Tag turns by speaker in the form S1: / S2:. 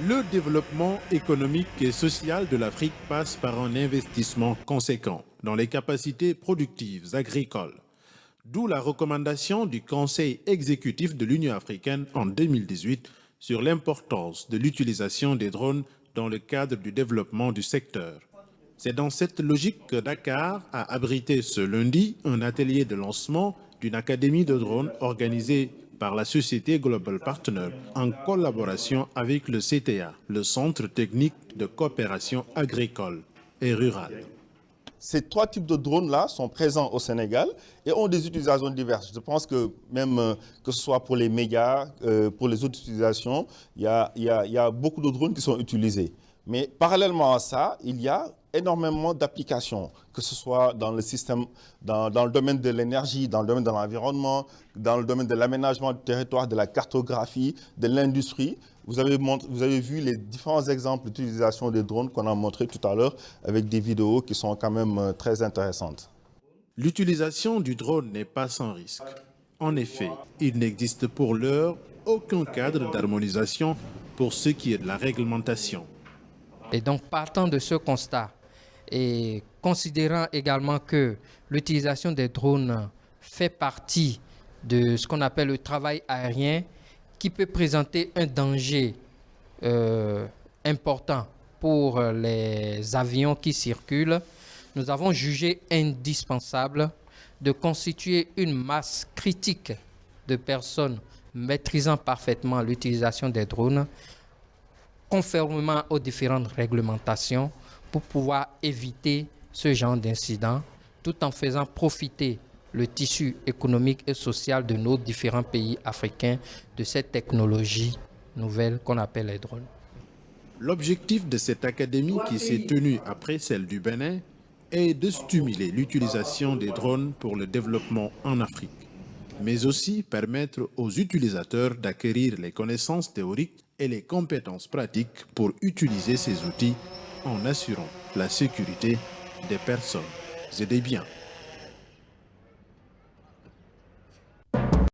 S1: Le développement économique et social de l'Afrique passe par un investissement conséquent dans les capacités productives agricoles. D'où la recommandation du Conseil exécutif de l'Union africaine en 2018 sur l'importance de l'utilisation des drones dans le cadre du développement du secteur. C'est dans cette logique que Dakar a abrité ce lundi un atelier de lancement d'une académie de drones organisée par la société Global Partner en collaboration avec le CTA, le Centre technique de coopération agricole et rurale.
S2: Ces trois types de drones-là sont présents au Sénégal et ont des utilisations diverses. Je pense que même que ce soit pour les médias, pour les autres utilisations, il y a beaucoup de drones qui sont utilisés. Mais parallèlement à ça, il y a énormément d'applications, que ce soit dans le système, dans le domaine de l'énergie, dans le domaine de l'environnement, dans le domaine de l'aménagement du territoire, de la cartographie, de l'industrie. Vous avez vu les différents exemples d'utilisation des drones qu'on a montrés tout à l'heure avec des vidéos qui sont quand même très intéressantes.
S1: L'utilisation du drone n'est pas sans risque. En effet, il n'existe pour l'heure aucun cadre d'harmonisation pour ce qui est de la réglementation.
S3: Et donc, partant de ce constat et considérant également que l'utilisation des drones fait partie de ce qu'on appelle le travail aérien qui peut présenter un danger important pour les avions qui circulent, nous avons jugé indispensable de constituer une masse critique de personnes maîtrisant parfaitement l'utilisation des drones conformément aux différentes réglementations pour pouvoir éviter ce genre d'incident tout en faisant profiter le tissu économique et social de nos différents pays africains de cette technologie nouvelle qu'on appelle les drones.
S1: L'objectif de cette académie qui s'est tenue après celle du Bénin est de stimuler l'utilisation des drones pour le développement en Afrique, mais aussi permettre aux utilisateurs d'acquérir les connaissances théoriques et les compétences pratiques pour utiliser ces outils en assurant la sécurité des personnes et des biens.